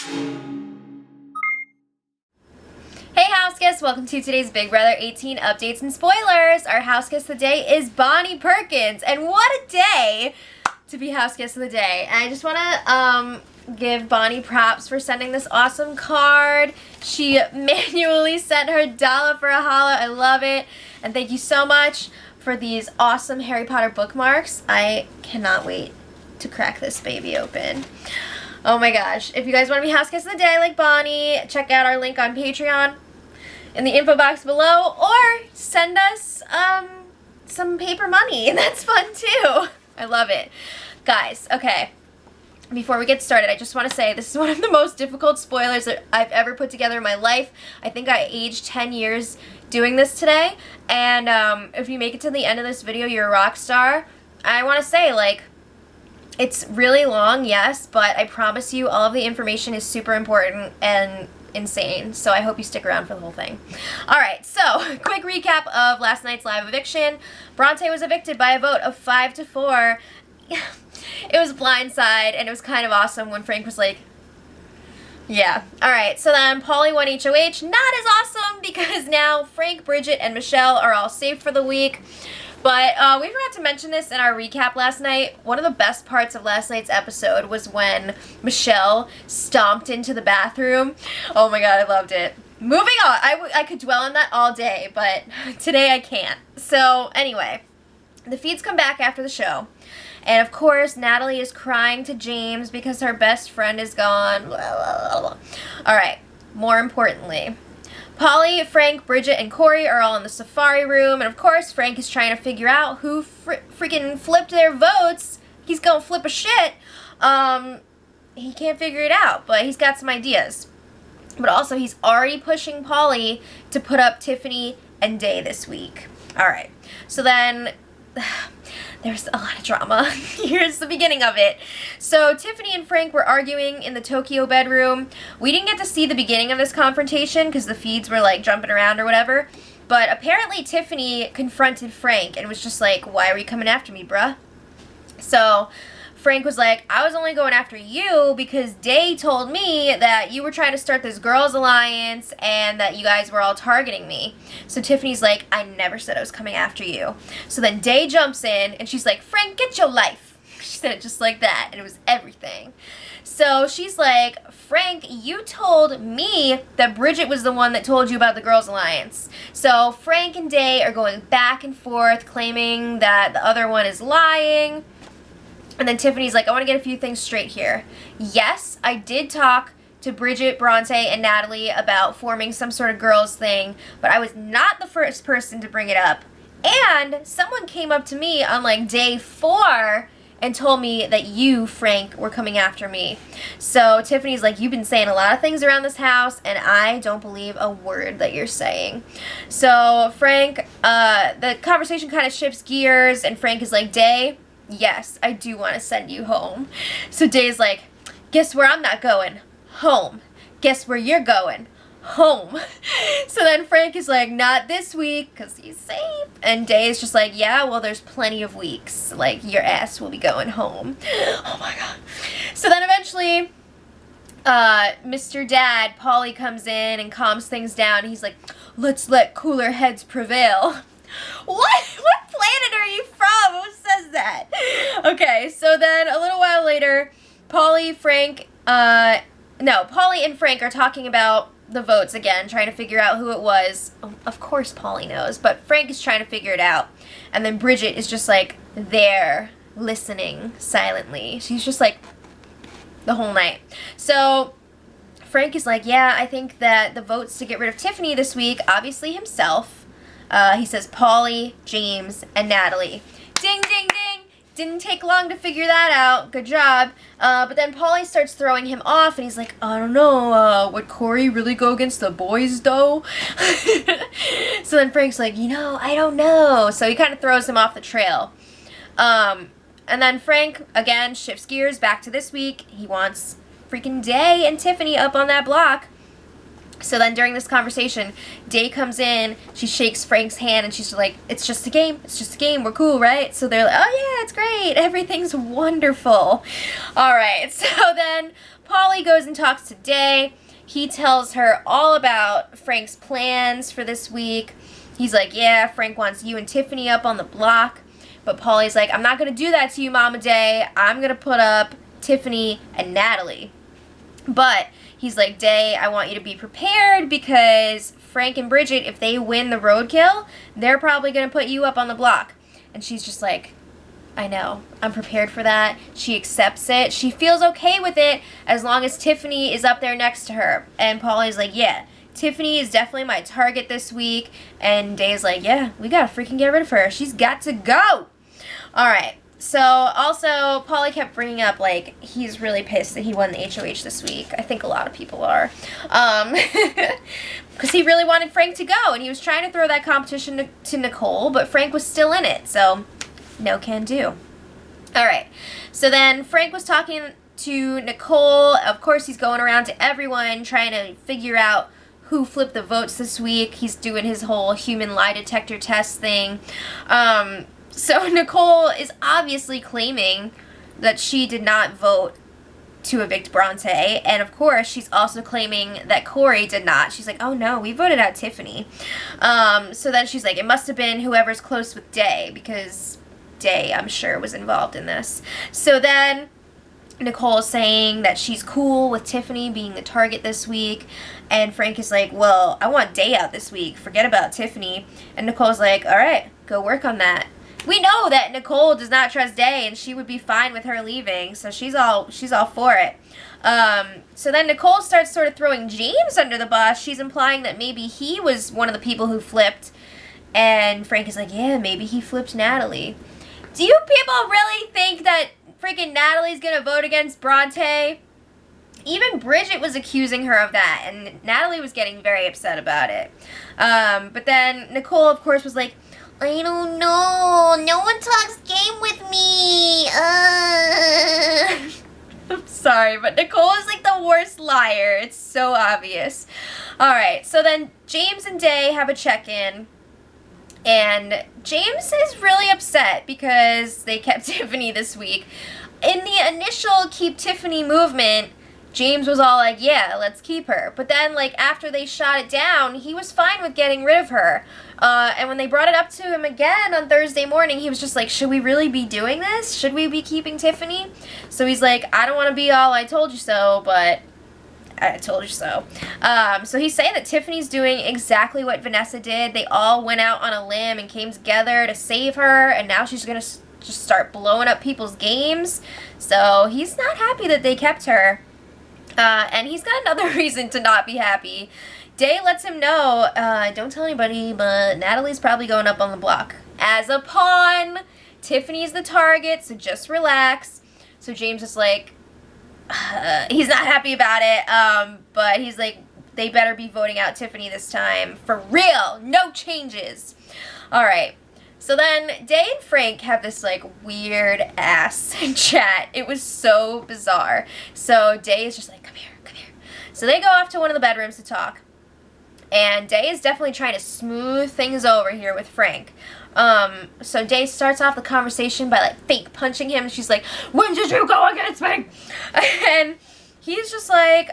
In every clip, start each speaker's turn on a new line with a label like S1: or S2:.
S1: Hey house guests, welcome to today's Big Brother 18 updates and spoilers. Our house guest of the day is Bonnie Perkins, and what a day to be house guest of the day. And I just want to give Bonnie props for sending this awesome card. She manually sent her dollar for a holla. I love it. And thank you so much for these awesome Harry Potter bookmarks. I cannot wait to crack this baby open. Oh my gosh. If you guys want to be house guest of the day like Bonnie, check out our link on Patreon in the info box below, or send us some paper money. That's fun too. I love it. Guys, okay. Before we get started, I just want to say this is one of the most difficult spoilers that I've ever put together in my life. I think I aged 10 years doing this today, and if you make it to the end of this video, you're a rock star. I want to say, like, it's really long, yes, but I promise you all of the information is super important and insane, so I hope you stick around for the whole thing. Alright, so, quick recap of last night's live eviction. Bronte was evicted by a vote of 5-4. It was blindside, and it was kind of awesome when Frank was like, yeah. Alright, so then Paulie won HOH. Not as awesome, because now Frank, Bridget, and Michelle are all safe for the week. But we forgot to mention this in our recap last night. One of the best parts of last night's episode was when Michelle stomped into the bathroom. Oh my god, I loved it. Moving on. I could dwell on that all day, but today I can't. So anyway, the feeds come back after the show. And of course, Natalie is crying to James because her best friend is gone. Alright, more importantly, Paulie, Frank, Bridget, and Corey are all in the safari room, and of course Frank is trying to figure out who freaking flipped their votes. He's gonna flip a shit. He can't figure it out, but he's got some ideas. But also he's already pushing Paulie to put up Tiffany and Day this week. Alright, so then there's a lot of drama. Here's the beginning of it. So Tiffany and Frank were arguing in the Tokyo bedroom. We didn't get to see the beginning of this confrontation because the feeds were like jumping around or whatever. But apparently Tiffany confronted Frank and was just like, why were you coming after me, bruh? So Frank was like, I was only going after you because Day told me that you were trying to start this girls' alliance and that you guys were all targeting me. So Tiffany's like, I never said I was coming after you. So then Day jumps in and she's like, Frank, get your life. She said it just like that, and it was everything. So she's like, Frank, you told me that Bridget was the one that told you about the girls' alliance. So Frank and Day are going back and forth claiming that the other one is lying. And then Tiffany's like, I want to get a few things straight here. Yes, I did talk to Bridget, Bronte, and Natalie about forming some sort of girls thing, but I was not the first person to bring it up. And someone came up to me on like day 4 and told me that you, Frank, were coming after me. So Tiffany's like, you've been saying a lot of things around this house, and I don't believe a word that you're saying. So Frank, the conversation kind of shifts gears, and Frank is like, Day, yes, I do want to send you home. So Day's like, guess where I'm not going? Home. Guess where you're going? Home. So then Frank is like, not this week, because he's safe. And Day is just like, yeah, well, there's plenty of weeks. Like, your ass will be going home. Oh my god. So then eventually, Mr. Dad, Paulie, comes in and calms things down. He's like, let's let cooler heads prevail. What planet are you from? Who says that? Okay, so then a little while later, Paulie and Frank are talking about the votes again, trying to figure out who it was. Of course Paulie knows, but Frank is trying to figure it out. And then Bridget is just like there, listening silently. She's just like the whole night. So Frank is like, yeah, I think that the votes to get rid of Tiffany this week, obviously himself. He says Paulie, James, and Natalie. Ding, ding, ding! Didn't take long to figure that out. Good job. But then Paulie starts throwing him off, and he's like, I don't know, would Corey really go against the boys, though? So then Frank's like, you know, I don't know. So he kind of throws him off the trail. And then Frank, again, shifts gears back to this week. He wants freaking Day and Tiffany up on that block. So then during this conversation, Day comes in, she shakes Frank's hand, and she's like, it's just a game, we're cool, right? So they're like, oh yeah, it's great, everything's wonderful. Alright, so then Polly goes and talks to Day. He tells her all about Frank's plans for this week. He's like, yeah, Frank wants you and Tiffany up on the block. But Polly's like, I'm not going to do that to you, Mama Day. I'm going to put up Tiffany and Natalie. But he's like, Day, I want you to be prepared because Frank and Bridget, if they win the Roadkill, they're probably going to put you up on the block. And she's just like, I know. I'm prepared for that. She accepts it. She feels okay with it as long as Tiffany is up there next to her. And Polly's like, yeah, Tiffany is definitely my target this week. And Day's like, yeah, we gotta freaking get rid of her. She's got to go. Alright. So, also, Polly kept bringing up, like, he's really pissed that he won the HOH this week. I think a lot of people are. Because he really wanted Frank to go, and he was trying to throw that competition to Nicole, but Frank was still in it, so no can do. Alright, so then Frank was talking to Nicole. Of course, he's going around to everyone, trying to figure out who flipped the votes this week. He's doing his whole human lie detector test thing. So Nicole is obviously claiming that she did not vote to evict Bronte, and of course she's also claiming that Corey did not. She's like, oh no, we voted out Tiffany. So then she's like, it must have been whoever's close with Day, because Day, I'm sure, was involved in this. So then Nicole is saying that she's cool with Tiffany being the target this week, and Frank is like, well, I want Day out this week, forget about Tiffany. And Nicole's like, alright, go work on that. We know that Nicole does not trust Day, and she would be fine with her leaving, so she's all for it. So then Nicole starts sort of throwing James under the bus. She's implying that maybe he was one of the people who flipped, and Frank is like, yeah, maybe he flipped Natalie. Do you people really think that freaking Natalie's gonna vote against Bronte? Even Bridget was accusing her of that, and Natalie was getting very upset about it. But then Nicole, of course, was like, I don't know. No one talks game with me. I'm sorry, but Nicole is like the worst liar. It's so obvious. Alright, so then James and Day have a check-in. And James is really upset because they kept Tiffany this week. In the initial Keep Tiffany movement, James was all like, yeah, let's keep her. But then, like, after they shot it down, he was fine with getting rid of her. And when they brought it up to him again on Thursday morning, he was just like, should we really be doing this? Should we be keeping Tiffany? So he's like, I don't want to be all I told you so, but I told you so. So he's saying that Tiffany's doing exactly what Vanessa did. They all went out on a limb and came together to save her, and now she's going to just start blowing up people's games. So he's not happy that they kept her. And he's got another reason to not be happy. Day lets him know, don't tell anybody, but Natalie's probably going up on the block as a pawn. Tiffany's the target, so just relax. So James is like, he's not happy about it, but he's like, they better be voting out Tiffany this time. For real, no changes. Alright. So then, Day and Frank have this, like, weird-ass chat. It was so bizarre. So Day is just like, come here, come here. So they go off to one of the bedrooms to talk. And Day is definitely trying to smooth things over here with Frank. So Day starts off the conversation by, like, fake punching him. And she's like, when did you go against me? And he's just like,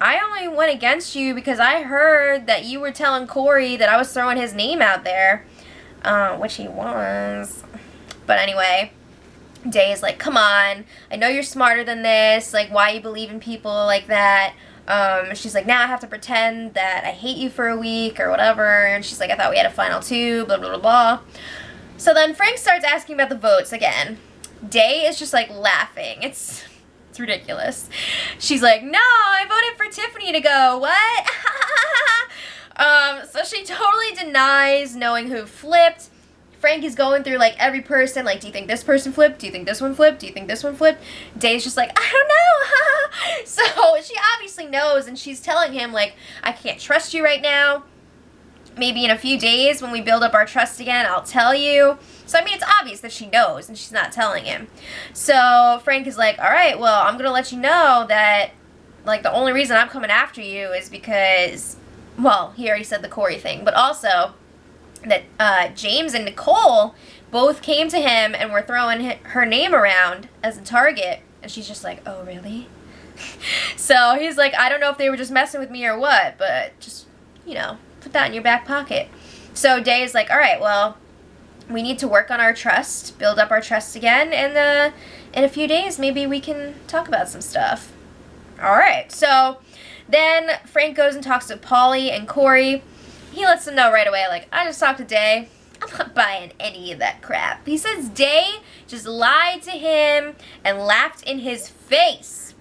S1: I only went against you because I heard that you were telling Corey that I was throwing his name out there, which he was. But anyway, Day is like, come on, I know you're smarter than this, like, why you believe in people like that? She's like, now I have to pretend that I hate you for a week or whatever, and she's like, I thought we had a final two, blah, blah, blah, blah. So then Frank starts asking about the votes again. Day is just, like, laughing. It's ridiculous. She's like, no, I voted for Tiffany to go. What? So she totally denies knowing who flipped. Frank is going through, like, every person, like, do you think this person flipped? Do you think this one flipped? Do you think this one flipped? Day's just like, I don't know. So she obviously knows, and she's telling him, like, I can't trust you right now. Maybe in a few days when we build up our trust again, I'll tell you. So, I mean, it's obvious that she knows, and she's not telling him. So, Frank is like, all right, well, I'm going to let you know that like, the only reason I'm coming after you is because, well, he already said the Corey thing, but also that James and Nicole both came to him and were throwing her name around as a target, and she's just like, oh, really? So he's like, I don't know if they were just messing with me or what, but just, you know, put that in your back pocket. So Day is like, all right, well, we need to work on our trust, build up our trust again, and in a few days, maybe we can talk about some stuff. All right, so then Frank goes and talks to Paulie and Corey. He lets them know right away, like, I just talked to Day. I'm not buying any of that crap. He says Day just lied to him and laughed in his face.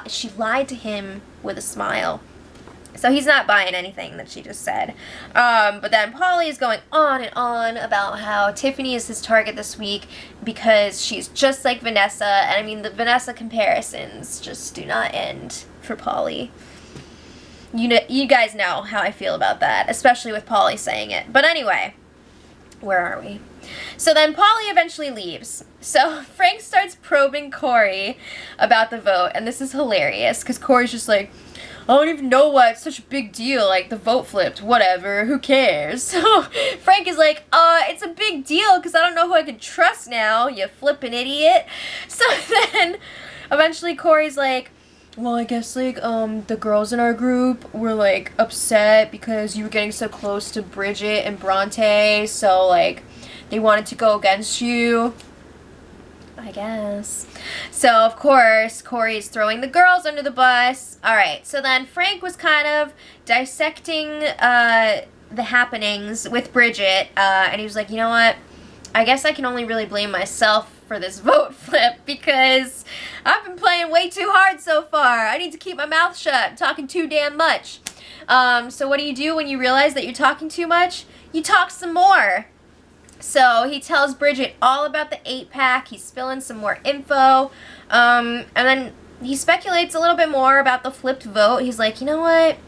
S1: She lied to him with a smile. So he's not buying anything that she just said. But then Paulie is going on and on about how Tiffany is his target this week because she's just like Vanessa. And I mean, the Vanessa comparisons just do not end for Paulie. You guys know how I feel about that, especially with Paulie saying it. But anyway, where are we? So then Paulie eventually leaves. So Frank starts probing Corey about the vote, and this is hilarious because Corey's just like, I don't even know why it's such a big deal, like the vote flipped, whatever, who cares? So Frank is like, it's a big deal because I don't know who I can trust now, you flippin' idiot. So then eventually Corey's like, well, I guess, like, the girls in our group were, like, upset because you were getting so close to Bridget and Bronte, so, like, they wanted to go against you, I guess. So, of course, Corey's throwing the girls under the bus. Alright, so then Frank was kind of dissecting, the happenings with Bridget, and he was like, you know what, I guess I can only really blame myself for this vote flip because I've been playing way too hard so far. I need to keep my mouth shut. I'm talking too damn much. So what do when you realize that you're talking too much? You talk some more. So he tells Bridget all about the 8-pack. He's spilling some more info. And then he speculates a little bit more about the flipped vote. He's like, you know what?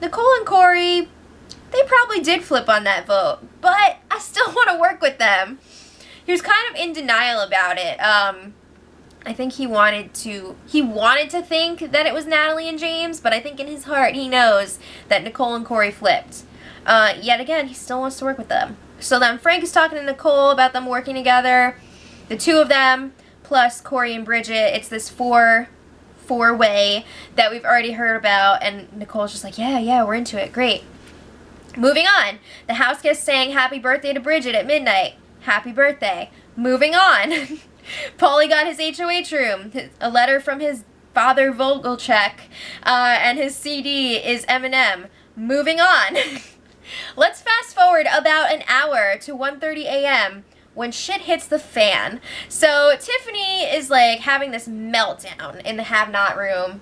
S1: Nicole and Corey, they probably did flip on that vote, but I still want to work with them. He was kind of in denial about it. I think he wanted to think that it was Natalie and James, but I think in his heart he knows that Nicole and Corey flipped. Yet again, he still wants to work with them. So then Frank is talking to Nicole about them working together. The two of them, plus Corey and Bridget, it's this four-way that we've already heard about, and Nicole's just like, yeah, we're into it, great. Moving on, the house guest sang happy birthday to Bridget at midnight. Happy birthday. Moving on. Paulie got his HOH room, a letter from his father Vogelcheck, and his CD is Eminem. Moving on. Let's fast forward about an hour to 1:30 a.m. when shit hits the fan. So Tiffany is like having this meltdown in the have-not room.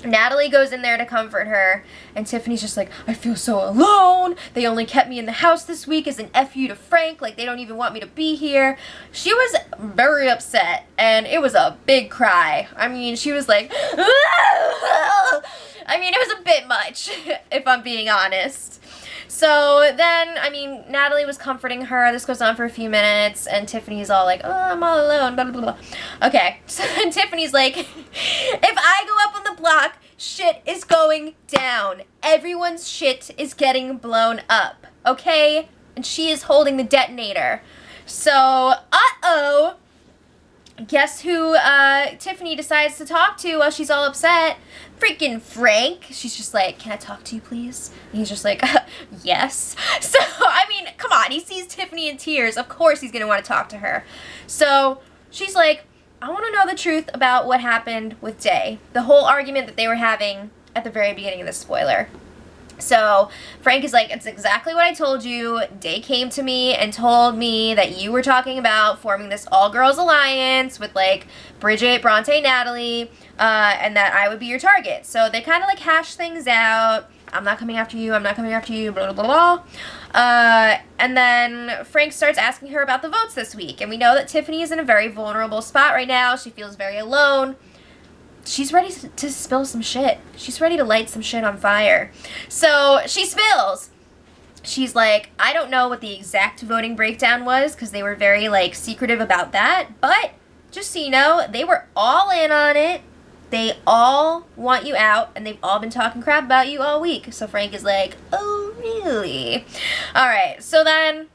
S1: Natalie goes in there to comfort her, and Tiffany's just like, I feel so alone. They only kept me in the house this week as an F you to Frank. Like, they don't even want me to be here. She was very upset, and it was a big cry. I mean, she was like, I mean, it was a bit much, if I'm being honest. So then, I mean, Natalie was comforting her. This goes on for a few minutes, and Tiffany's all like, oh, I'm all alone, blah, blah, blah. Okay, so then Tiffany's like, if I go up on the block, shit is going down. Everyone's shit is getting blown up, okay? And she is holding the detonator. So, uh-oh. Guess who Tiffany decides to talk to while she's all upset? Freaking Frank. She's just like, can I talk to you, please? And he's just like, yes. So, I mean, come on. He sees Tiffany in tears. Of course he's going to want to talk to her. So, she's like, I want to know the truth about what happened with Day. The whole argument that they were having at the very beginning of the spoiler. So Frank is like, it's exactly what I told you. Day came to me and told me that you were talking about forming this all-girls alliance with, like, Bridget, Bronte, Natalie, and that I would be your target. So they kind of, like, hash things out. I'm not coming after you, I'm not coming after you, blah, blah, blah, blah. And then Frank starts asking her about the votes this week. And we know that Tiffany is in a very vulnerable spot right now. She feels very alone. She's ready to spill some shit. She's ready to light some shit on fire. So she spills. She's like, I don't know what the exact voting breakdown was because they were very, like, secretive about that. But just so you know, they were all in on it. they all want you out, and they've all been talking crap about you all week. So Frank is like, oh, really? All right, so then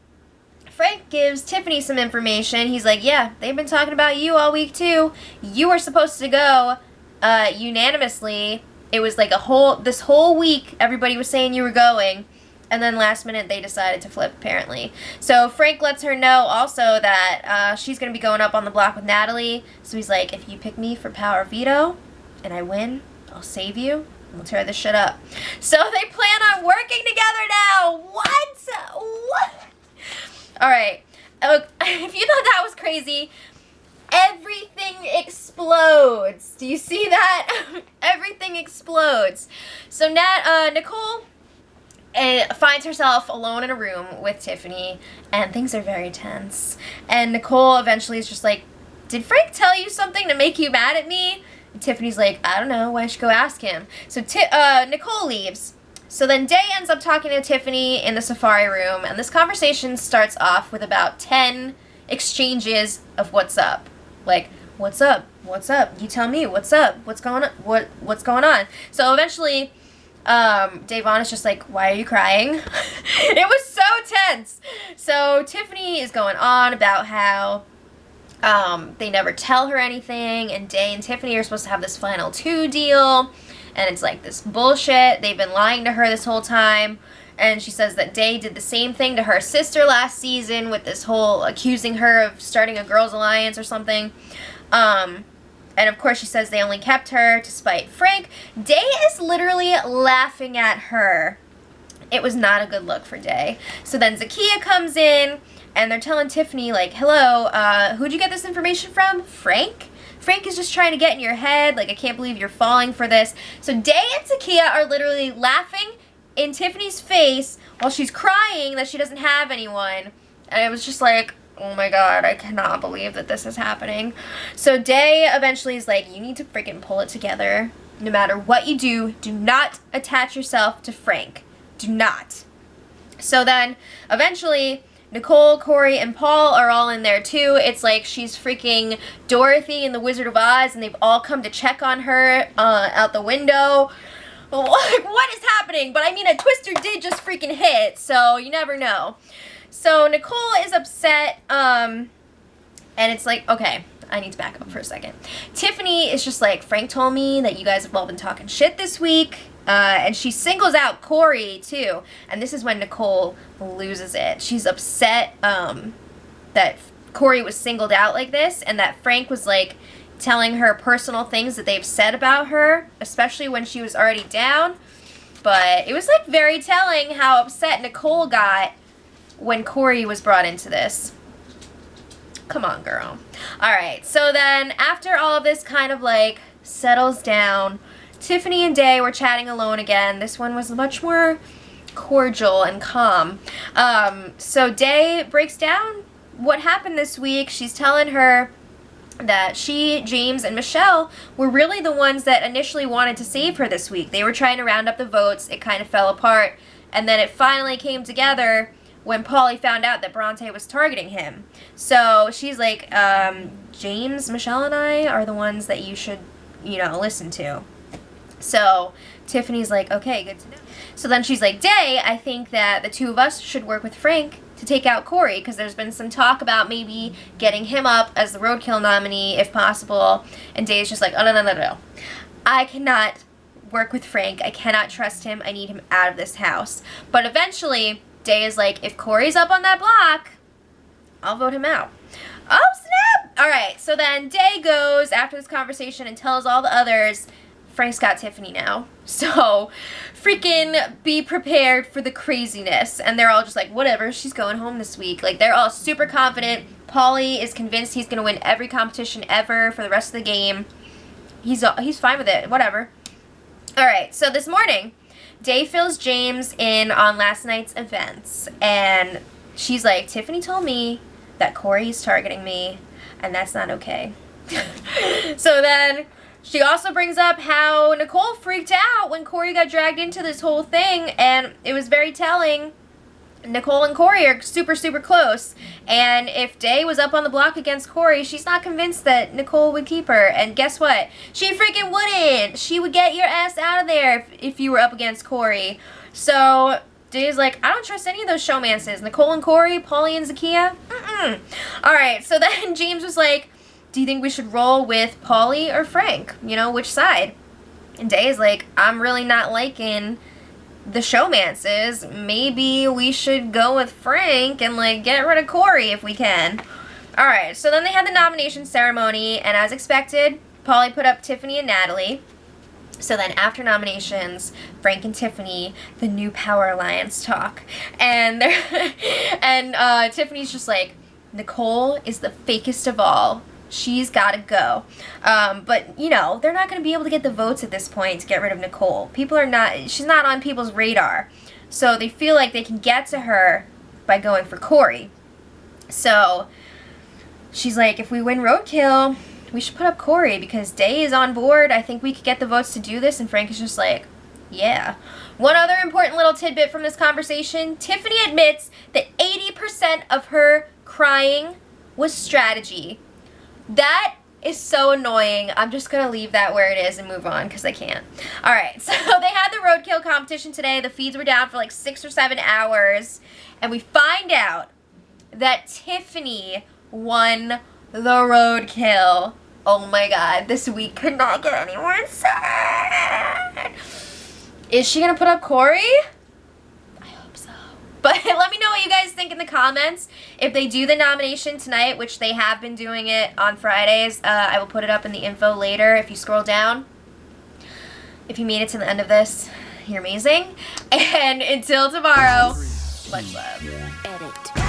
S1: Frank gives Tiffany some information. He's like, yeah, they've been talking about you all week too. You were supposed to go unanimously. It was like this whole week everybody was saying you were going, and then last minute they decided to flip, apparently. So Frank lets her know also that she's going to be going up on the block with Natalie. So he's like, if you pick me for power veto and I win, I'll save you and we'll tear this shit up. So they plan on working together now. What? All right. If you thought that was crazy, everything explodes. Do you see that? Everything explodes. So Nicole finds herself alone in a room with Tiffany, and things are very tense. And Nicole eventually is just like, did Frank tell you something to make you mad at me? And Tiffany's like, I don't know. Why don't you go ask him? So Nicole leaves. So then Day ends up talking to Tiffany in the safari room, and this conversation starts off with about 10 exchanges of what's up. Like, what's up? What's up? You tell me, what's up? What's going on? What's going on? So eventually, Davon is just like, why are you crying? It was so tense. So Tiffany is going on about how they never tell her anything, and Day and Tiffany are supposed to have this final 2 deal, and it's like this bullshit. They've been lying to her this whole time. And she says that Day did the same thing to her sister last season with this whole accusing her of starting a girls' alliance or something. And of course she says they only kept her to spite Frank. Day is literally laughing at her. It was not a good look for Day. So then Zakiya comes in, and they're telling Tiffany, like, hello, who'd you get this information from? Frank? Frank is just trying to get in your head. Like, I can't believe you're falling for this. So Day and Zakiya are literally laughing in Tiffany's face while she's crying that she doesn't have anyone. And it was just like, oh my god, I cannot believe that this is happening. So Day eventually is like, you need to freaking pull it together. No matter what you do not attach yourself to Frank. Do not. So then eventually Nicole, Corey, and Paul are all in there too. It's like she's freaking Dorothy in The Wizard of Oz, and they've all come to check on her out the window. Like, what is happening? But I mean, a twister did just freaking hit, so you never know. So Nicole is upset, and it's like, okay, I need to back up for a second. Tiffany is just like, Frank told me that you guys have all been talking shit this week, and she singles out Corey too. And this is when Nicole loses it. She's upset that Corey was singled out like this, and that Frank was like telling her personal things that they've said about her, especially when she was already down. But it was like very telling how upset Nicole got when Corey was brought into this. Come on, girl. Alright, so then after all of this kind of like settles down, Tiffany and Day were chatting alone again. This one was much more cordial and calm. So Day breaks down what happened this week. She's telling her that she, James, and Michelle were really the ones that initially wanted to save her this week. They were trying to round up the votes. It kind of fell apart. And then it finally came together when Paulie found out that Bronte was targeting him. So she's like, James, Michelle, and I are the ones that you should, you know, listen to. So Tiffany's like, okay, good to know. So then she's like, Day, I think that the two of us should work with Frank to take out Corey, because there's been some talk about maybe getting him up as the Roadkill nominee if possible. And Day's just like, oh, no. I cannot work with Frank. I cannot trust him. I need him out of this house. But eventually, Day is like, if Corey's up on that block, I'll vote him out. Oh, snap! All right, so then Day goes after this conversation and tells all the others, Frank's got Tiffany now. So freaking be prepared for the craziness. And they're all just like, whatever, she's going home this week. Like, they're all super confident. Paulie is convinced he's going to win every competition ever for the rest of the game. He's fine with it. Whatever. All right, so this morning, Day fills James in on last night's events. And she's like, Tiffany told me that Corey is targeting me, and that's not okay. So then she also brings up how Nicole freaked out when Corey got dragged into this whole thing, and it was very telling Nicole and Corey are super, super close. And if Day was up on the block against Corey, she's not convinced that Nicole would keep her. And guess what? She freaking wouldn't. She would get your ass out of there if you were up against Corey. So Day's like, I don't trust any of those showmances. Nicole and Corey, Paulie and Zakiya? Mm-mm. Alright, so then James was like, do you think we should roll with Paulie or Frank? You know, which side? And Day's like, I'm really not liking the showmances. Maybe we should go with Frank and, like, get rid of Corey if we can. Alright, so then they had the nomination ceremony, and as expected, Paulie put up Tiffany and Natalie. So then after nominations, Frank and Tiffany, the new Power Alliance, talk. And they're Tiffany's just like, Nicole is the fakest of all. She's gotta go. But, you know, they're not gonna be able to get the votes at this point to get rid of Nicole. She's not on people's radar. So they feel like they can get to her by going for Corey. So she's like, if we win Roadkill, we should put up Corey because Day is on board. I think we could get the votes to do this. And Frank is just like, yeah. One other important little tidbit from this conversation, Tiffany admits that 80% of her crying was strategy. That is so annoying. I'm just going to leave that where it is and move on because I can't. Alright, so they had the Roadkill competition today. The feeds were down for like 6 or 7 hours. And we find out that Tiffany won the Roadkill. Oh my god, this week could not get any more sad. Is she going to put up Corey? But let me know what you guys think in the comments. If they do the nomination tonight, which they have been doing it on Fridays, I will put it up in the info later if you scroll down. If you made it to the end of this, you're amazing. And until tomorrow, much love. Edit.